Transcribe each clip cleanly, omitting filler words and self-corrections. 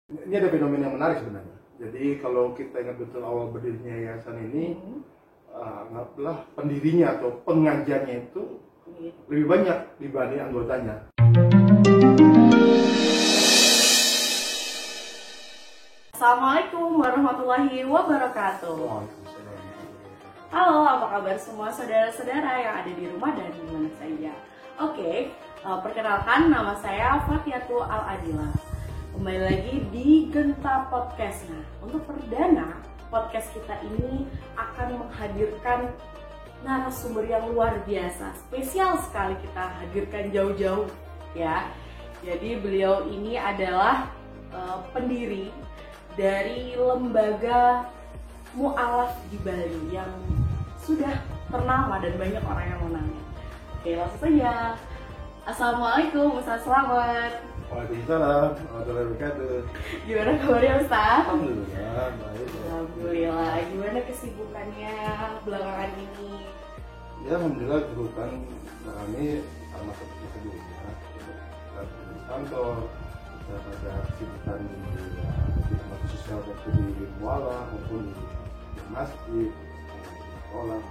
Ini ada fenomena yang menarik sebenarnya. Jadi kalau kita ingat betul awal berdirinya yayasan ini, anggaplah pendirinya atau pengajarnya itu lebih banyak dibanding anggotanya. Assalamualaikum warahmatullahi wabarakatuh. Halo, apa kabar semua saudara-saudara yang ada di rumah dan di mana saja. Oke, perkenalkan nama saya Fatiatul Al-Adila. Kembali lagi di Genta Podcast. Nah, untuk perdana podcast kita ini akan menghadirkan narasumber yang luar biasa. Spesial sekali kita hadirkan jauh-jauh ya. Jadi beliau ini adalah pendiri dari lembaga mu'alaf di Bali yang sudah ternama dan banyak orang yang mengenalnya. Oke, langsung saja. Assalamualaikum, Ustaz Selamat. Waalaikumsalam warahmatullahi wabarakatuh. Gimana kabarnya Ustaz? Alhamdulillah, baik. Alhamdulillah. Gimana kesibukannya belakangan ini? Ya, alhamdulillah kesibukan ini sama seperti sebelumnya. Kita di kantor, kita ada kesibukan di tempat sosial waktu di muala maupun di masjid, di sekolah.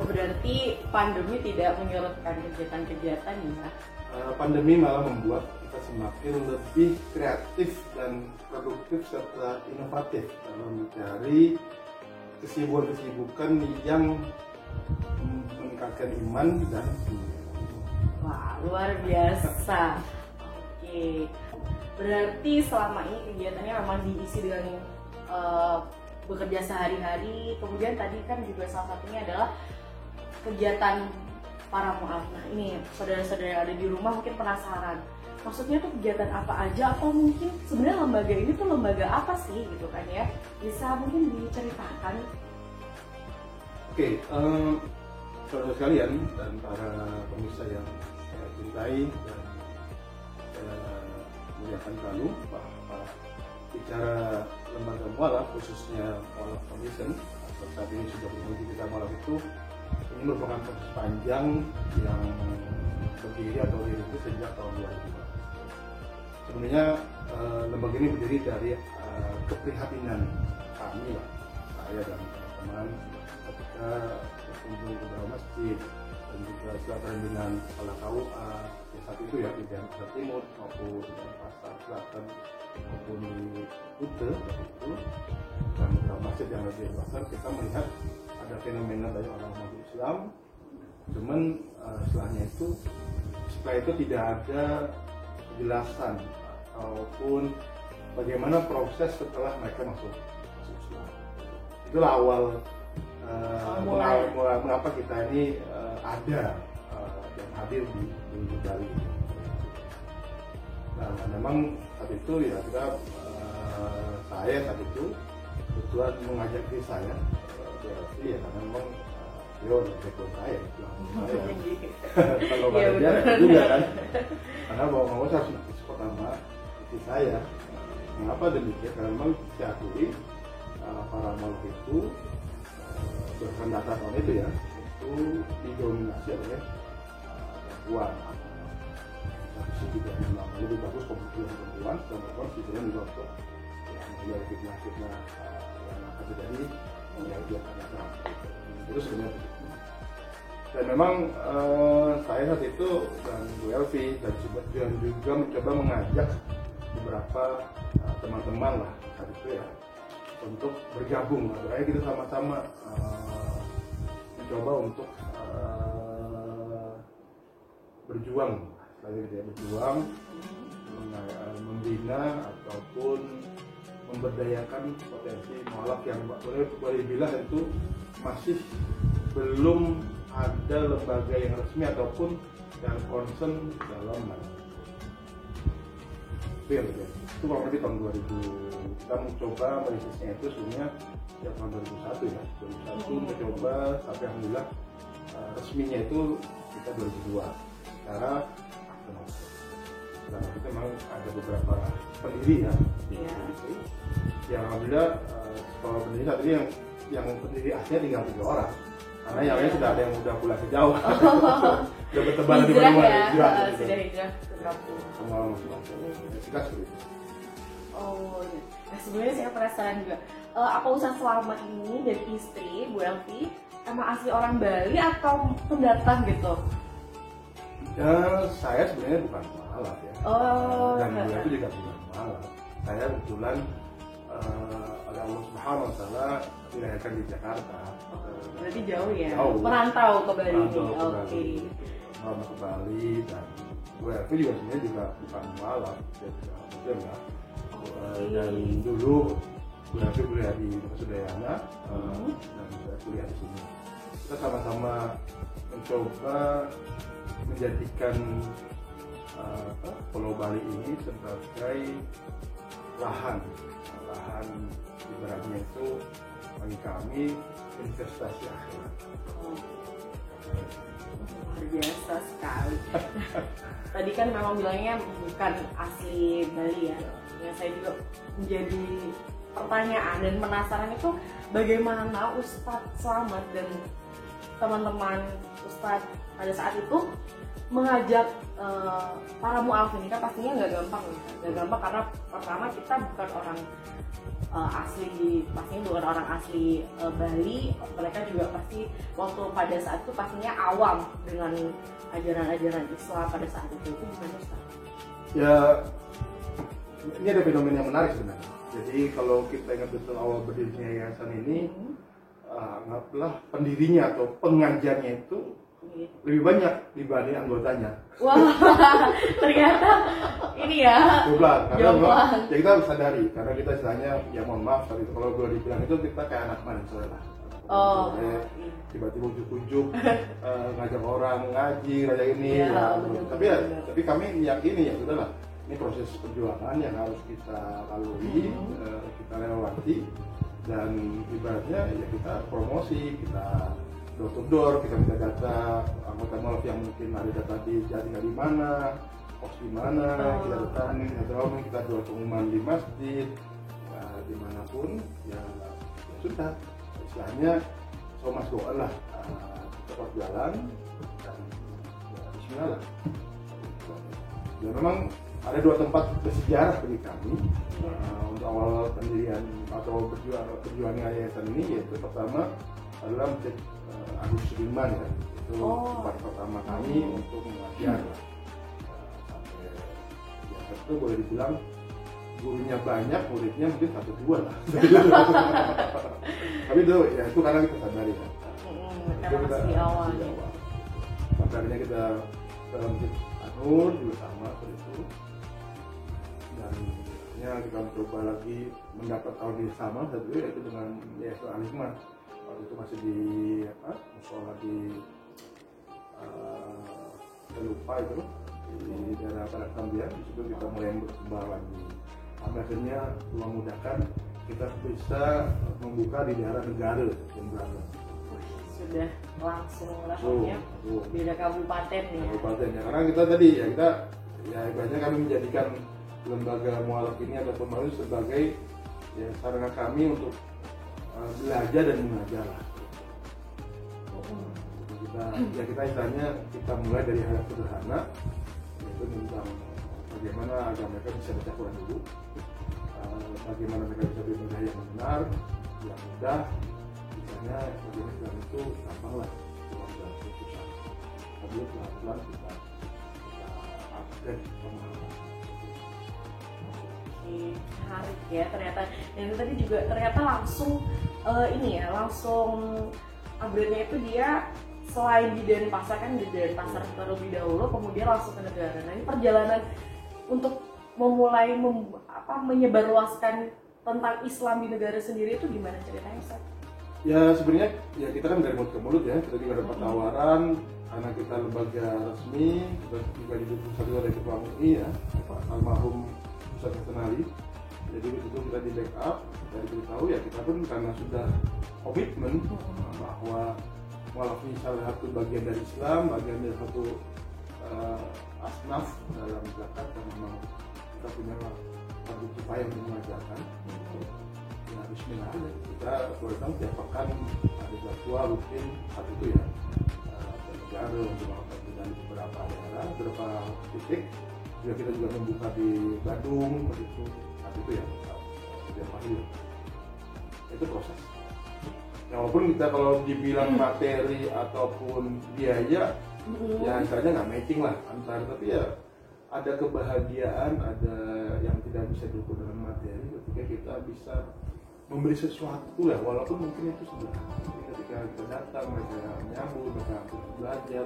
Oh, berarti pandemi tidak menyurutkan kegiatan-kegiatan ya? Pandemi malah membuat kita semakin lebih kreatif dan produktif serta inovatif dalam mencari kesibukan-kesibukan yang meningkatkan iman dan dunia. Wah, luar biasa. Oke, berarti selama ini kegiatannya memang diisi dengan bekerja sehari-hari. Kemudian tadi kan juga salah satunya adalah kegiatan para mu'alaf. Nah, ini saudara-saudara yang ada di rumah mungkin penasaran. Maksudnya tuh kegiatan apa aja, atau mungkin sebenarnya lembaga ini tuh lembaga apa sih gitu kan ya? Bisa mungkin diceritakan? Oke, saudara sekalian dan para pemirsa yang saya cintai dan saya muliakan selalu, bahwa bicara lembaga mu'alaf, khususnya mu'alaf foundation, atau saat ini sudah berhenti kita mu'alaf itu, ini merupakan proses panjang yang berdiri atau dirintis sejak tahun 2000. Sebenarnya lembaga ini berdiri dari keprihatinan kami lah, saya dan teman-teman ketika berkunjung ke beberapa masjid dan juga silaturahmi dengan kepala KUA di saat itu ya, di daerah Pasar Timur maupun di daerah Pasar Selatan maupun di Kute itu, dan beberapa masjid yang ada di pasar, kita melihat ada fenomena banyak orang masuk Islam, cuman setelah itu tidak ada kejelasan ataupun bagaimana proses setelah mereka masuk Islam. Itulah awal mengapa kita ini ada dan hadir di Bali. Nah, memang saat itu ya saya saat itu kebetulan mengajak diri saya. Ya, karena memang beliau adalah background saya, kalau pada dia juga kan, karena mau saya harus pertama itu saya. Mengapa demikian? Karena memang saya akui para makhluk itu berdasarkan data tahun itu ya, itu didominasi oleh perempuan. Tapi juga memang lebih bagus kompetisi perempuan, dan perempuan setidaknya juga untuk menghindari fitnah yang akan terjadi. Itu sebenarnya. Dan memang saya saat itu dan Bu Elvi dan juga mencoba mengajak beberapa teman-teman lah saat itu ya untuk bergabung. Akhirnya kita sama-sama mencoba untuk berjuang, membina ataupun memberdayakan potensi mu'alaf yang boleh bilang itu masih belum ada lembaga yang resmi ataupun yang concern dalam itu kurang lebih tahun 2000. Kita mencoba merilisnya itu sebenarnya ya tahun 2001 ya, 2001 mencoba sampai alhamdulillah resminya itu kita 2002 secara dan kita memang ada beberapa pendiri ya, yang alhamdulillah kalau pendiri saat ini yang pendiri aslinya tinggal 3 orang, karena yang lain sudah ada yang udah pulang ke Jawa, sudah bertebaran di mana-mana, sudah hijrah ke kampung. Semua masuk kita seperti itu. Oh, nah sebenarnya saya penasaran juga. Apa Ustadz Selamat ini dan istri Bu Elvi emang asli orang Bali atau pendatang gitu? Ya, saya sebenarnya bukan mualaf ya. Oh, dan Bu Elvi juga bukan mualaf. Saya kebetulan oleh Allah Subhanahu Wa Taala dilahirkan di Jakarta. Berarti jauh ya? Jauh. Merantau ke Bali ini. Oke. Merantau ke Bali dan Bu Elvi juga sebenarnya juga bukan mualaf, dia juga Muslim ya. Dan dulu Bu Elvi kuliah di Udayana dan saya kuliah di sini. Kita sama-sama mencoba menjadikan Pulau Bali ini sebagai lahan ibaratnya itu bagi kami investasi akhirat. Luar biasa sekali. Tadi kan memang bilangnya bukan asli Bali ya. Ya saya juga menjadi pertanyaan dan penasaran itu bagaimana Ustadz Selamat dan teman-teman Ustadz pada saat itu mengajak para mu'alaf ini, kan pastinya nggak gampang karena pertama kita bukan orang pastinya bukan orang asli Bali, mereka juga pasti waktu pada saat itu pastinya awam dengan ajaran-ajaran Islam pada saat itu gimana Ustaz? Ya, ini ada fenomena yang menarik sebenarnya. Jadi kalau kita ingat betul awal berdirinya yayasan ini, anggaplah pendirinya atau pengajarnya itu lebih banyak dibanding anggotanya. Wah, ternyata ini ya. Karena ya kita harus sadari, karena kita istilahnya ya mohon maaf tadi kalau boleh dibilang itu kita kayak anak mahasiswa lah. Tiba-tiba ujuk-ujuk ngajak orang ngaji, ngajak ini. Ya, tapi kami meyakini ya sudahlah, ini proses perjuangan yang harus kita lalui, kita lewati, dan ibaratnya ya kita promosi, kita door to door, kita minta data anggota mualaf yang mungkin ada data di tinggal di mana, kos di mana, kita datangi, kita jual pengumuman di masjid, ya, dimanapun, ya sudah, istilahnya so mas go lah, cepat jalan dan ya, bismillah lah. Ya memang ada dua tempat bersejarah bagi kami untuk awal pendirian atau perjuangan yayasan ini, yaitu pertama adalah Masjid Agus Sudirman ya, itu tempat pertama kami untuk mengajar lah. Sampai ya itu boleh dibilang gurunya banyak, muridnya mungkin 1-2 lah. Tapi itu ya itu karena kita sadari kan. Karena masih di awal. Sampai akhirnya kita dalam Masjid Anur juga sama seperti itu. Dan akhirnya kita mencoba lagi mendapat audit sama satu yaitu dengan Yayasan Al-Hikmah. Waktu itu masih di musola di saya lupa itu di daerah Barat Kambian. Di situ kita mulai berkembang lagi. Sampai akhirnya memudahkan kita bisa membuka di daerah Negara yang berada. Sudah langsung ya beda kabupaten ya. Kabupatennya karena kita tadi ya ibaratnya kami menjadikan lembaga mualaf ini atau pemalu sebagai ya sarana kami untuk belajar dan mengajar lah. Kita istilahnya kita mulai dari hal yang sederhana, yaitu tentang bagaimana agar mereka bisa baca Quran dulu, bagaimana mereka bisa beribadah yang benar, yang mudah, misalnya bagaimana Islam itu gampang lah, tidak susah. Tapi pelan-pelan kita upgrade pemahaman. Menarik ya ternyata, dan tadi juga ternyata langsung langsung upgrade-nya itu dia selain di Denpasar kan di Denpasar terlebih dahulu, kemudian langsung ke negara. Nah ini perjalanan untuk memulai menyebarluaskan tentang Islam di negara sendiri itu gimana ceritanya Ustaz? Ya sebenarnya ya kita kan dari mulut ke mulut ya, kita juga dapat tawaran karena kita lembaga resmi, kita juga didukung satu dari Ketua MUI ya, almarhum Ustaz Kenali. Jadi itu kita di backup, kita diberitahu ya kita pun karena sudah komitmen bahwa walaupun salah satu bagian dari Islam, bagian dari satu asnaf dalam zakat, dan memang kita punya satu upaya untuk mengajarkan. Ya bismillah aja, kita bertanggung tiap pekan ada jadwal rutin saat itu ya, negara untuk melakukan di beberapa daerah, beberapa titik. Juga kita juga membuka di Bandung begitu saat itu ya. real. Itu proses. Ya, walaupun kita kalau dibilang materi ataupun biaya, ya istilahnya nggak matching lah antar, tapi ya ada kebahagiaan, ada yang tidak bisa diukur dengan materi ketika kita bisa memberi sesuatu lah, walaupun mungkin itu sederhana. Ketika kita datang, mereka menyambut, mereka belajar,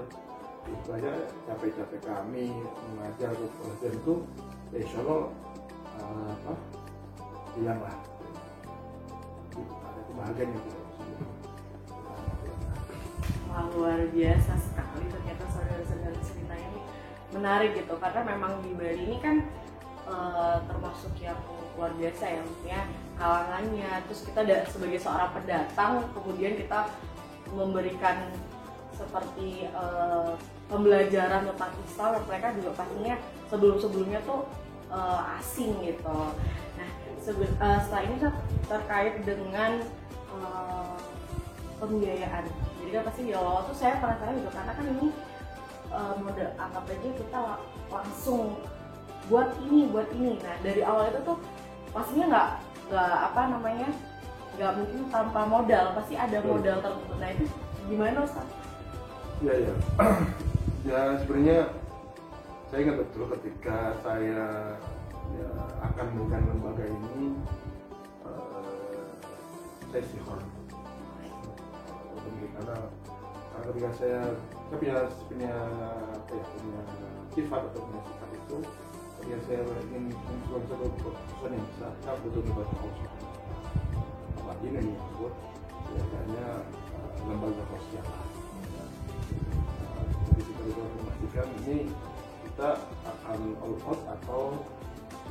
itu aja capek-capek kami mengajar atau belajar itu, ya insya Allah hilang lah. Ada kebahagiaan yang tidak bisa. Wah, luar biasa sekali ternyata saudara-saudara ceritanya ini menarik gitu, karena memang di Bali ini kan termasuk yang luar biasa ya, maksudnya kalangannya, terus kita sebagai seorang pendatang kemudian kita memberikan seperti pembelajaran tentang Islam yang mereka juga pastinya sebelum-sebelumnya tuh asing gitu. Nah setelah ini terkait dengan pembiayaan, jadi kan pasti di awal tuh saya penasaran gitu, karena kan ini model anggap aja kita langsung buat ini. Nah dari awal itu tuh pastinya nggak mungkin tanpa modal, pasti ada modal tertentu. Nah itu gimana Ustaz? Ya ya sebenarnya saya ingat betul ketika saya akan menggunakan lembaga ini, saya istighfar karena ketika saya punya sifat atau punya sifat itu, ketika saya ingin mencoba satu keputusan yang besar, saya butuh membaca Allah. Apalagi ini disebut biasanya lembaga sosial. Jadi kita bisa memastikan ini kita akan all out atau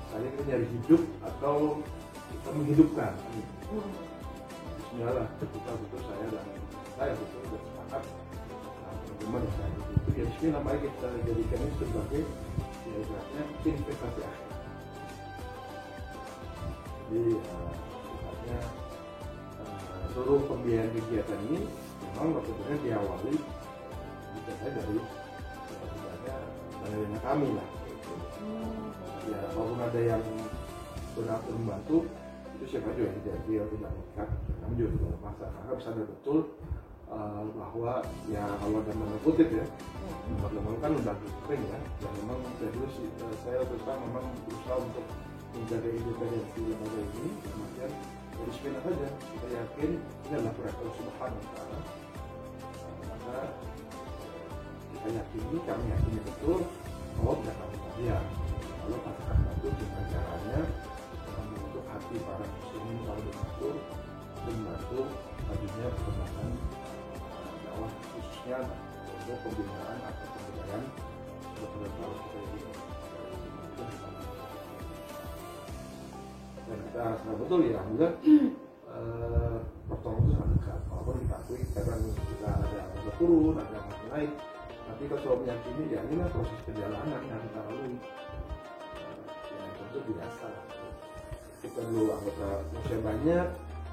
misalnya kita nyari hidup atau kita menghidupkan. Bismillah, kita butuh saya butuh bersepakat teman-teman saya itu ya bismillah, mari kita jadikan ini sebagai ibaratnya investasi akhir. Jadi sifatnya seluruh pembiayaan kegiatan ini memang maksudnya diawali biasanya dari sebenarnya dana kami lah. Ya walaupun ada yang benar membantu, itu siapa juga yang tidak nekat, kami juga tidak memaksa, karena sadar betul bahwa ya kalau ada tanda kutip ya, teman-teman kan udah sering ya, dan memang dari dulu saya berusaha memang berusaha untuk menjaga independensi lembaga ini, kemudian dari bismillah saja kita yakin ini adalah proyek Allah Subhanahu wa Ta'ala, maka kita yakini, kami yakini betul Allah tidak akan bahagia kalau katakan bantu dengan caranya membentuk hati para muslimin kalau diatur membantu tadinya perkembangan dakwah khususnya untuk pembinaan atau pemberdayaan seperti kalau kita ini dan kita sangat betul ya, alhamdulillah pertolongan itu sangat dekat, walaupun kita akui kadang kita ada turun, ada yang naik, tapi kita selalu meyakini ya inilah proses perjalanan yang kita lalui. Ya tentu biasa kita dulu anggota usia banyak,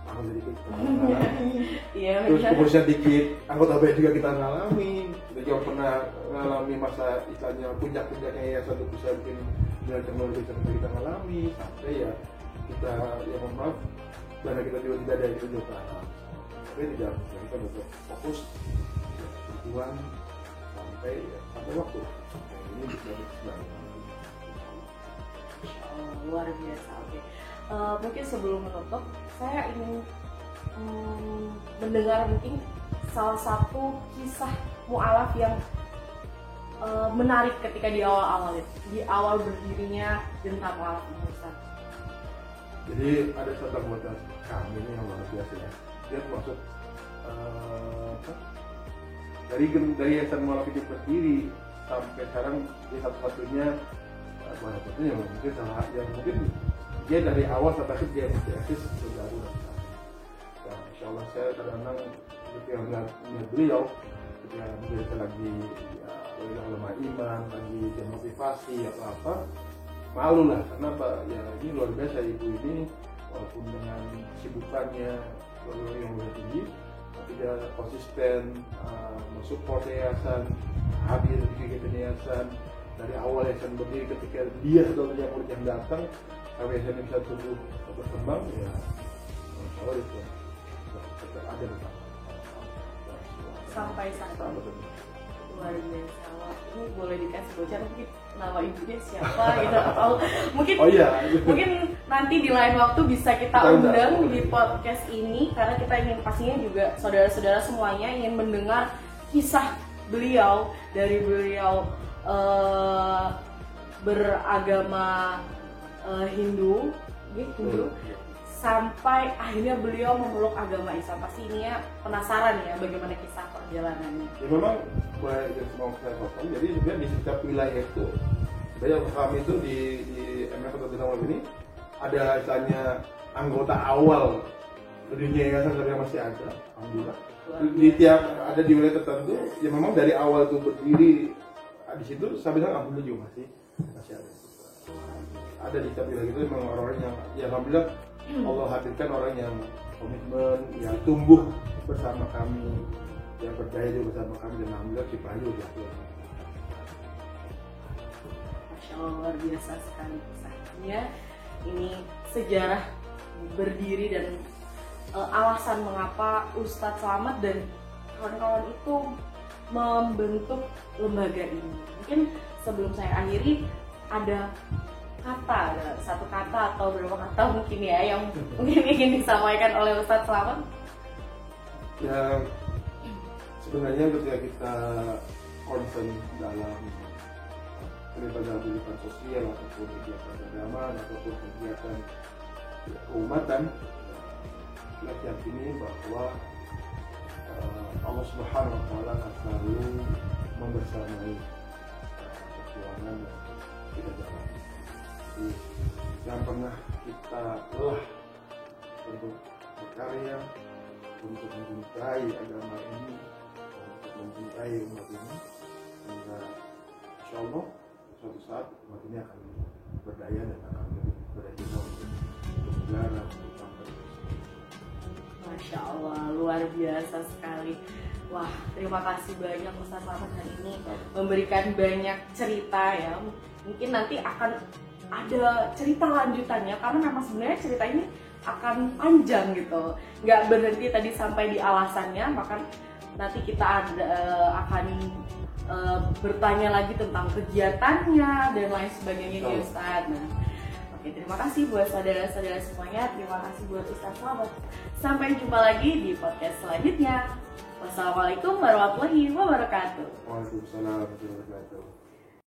anggota dikit kita mengalami, terus kemudian dikit anggota banyak juga kita mengalami, kita juga pernah mengalami masa istilahnya puncak-puncaknya ya satu bisa bikin dengan teknologi kita mengalami sampai ya kita ya mohon maaf dana kita juga tidak ada itu juga, tapi tidak kita betul fokus berjuang sampai waktu ini bisa disesuaikan. Luar biasa. Oke. Mungkin sebelum menutup, saya ingin mendengar mungkin salah satu kisah mu'alaf yang menarik ketika di awal berdirinya Denta Mu'alaf ini, Ustaz. Jadi ada satu anggota kami ini yang luar biasa ya. Dia masuk dari Yayasan Mu'alaf itu berdiri sampai sekarang dia satu-satunya mungkin salah yang mungkin dia dari awal sampai akhir dia masih eksis baru. Nah, insya Allah saya kadang-kadang ketika melihat beliau ketika kita lagi ulama iman, lagi demotivasi atau apa, malu lah karena ya ini luar biasa ibu ini walaupun dengan kesibukannya yang lebih tinggi, tapi dia konsisten mensupport yayasan, hadir di kegiatan yayasan dari awal yayasan berdiri ketika dia atau murid yang datang sampai saya bisa tumbuh berkembang ya insya Allah itu tetap ada bersama sampai saat ini. Luar biasa. Wah, ini boleh dikasih bocor mungkin nama ibunya siapa gitu atau mungkin mungkin nanti di lain waktu bisa kita undang di podcast ini karena kita ingin pastinya juga saudara-saudara semuanya ingin mendengar kisah beliau dari beliau beragama Hindu sampai akhirnya beliau memeluk agama Islam. Pasti ini ya penasaran ya bagaimana kisah perjalanannya. Ya memang mau saya potong. Jadi sebenarnya di setiap wilayah itu, banyak kami itu di MF atau Tinawal ini ada istilahnya anggota awal berdirinya yayasan yang masih ada. Alhamdulillah. Di tiap ada di wilayah tertentu, ya memang dari awal itu berdiri di situ sampai sekarang alhamdulillah juga masih ada. Ada di setiap wilayah itu memang orang-orang yang ya alhamdulillah Allah hadirkan orang yang komitmen, yang tumbuh bersama kami, yang percaya juga bersama kami dan alhamdulillah kiprahnya juga. Masya Allah, luar biasa sekali kisahnya. Ini sejarah berdiri dan alasan mengapa Ustadz Slamet dan kawan-kawan itu membentuk lembaga ini. Mungkin sebelum saya akhiri ada satu kata atau beberapa kata mungkin ya yang mungkin ingin disampaikan oleh Ustadz Slamet. Ya sebenarnya ketika kita concern dalam kegiatan sosial ataupun kegiatan agama ataupun kegiatan keumatan, kita yakini bahwa Allah Subhanahu Wa Taala akan selalu membersamai perjuangan yang kita jalani. Jangan pernah kita lelah untuk berkarya, untuk mencintai agama ini, untuk mencintai umat ini, sehingga insya Allah suatu saat umat ini akan berdaya dan akan berdaya untuk negara, untuk bangsa. Masya Allah, luar biasa sekali. Wah, terima kasih banyak Ustadz Slamet hari ini memberikan banyak cerita ya. Mungkin nanti akan ada cerita lanjutannya karena memang sebenarnya cerita ini akan panjang gitu, nggak berhenti tadi sampai di alasannya, bahkan nanti kita akan bertanya lagi tentang kegiatannya dan lain sebagainya nih Ustadz. Nah, oke, terima kasih buat saudara-saudara semuanya, terima kasih buat Ustadz Slamet. Sampai jumpa lagi di podcast selanjutnya. Wassalamualaikum warahmatullahi wabarakatuh. Waalaikumsalam warahmatullahi wabarakatuh.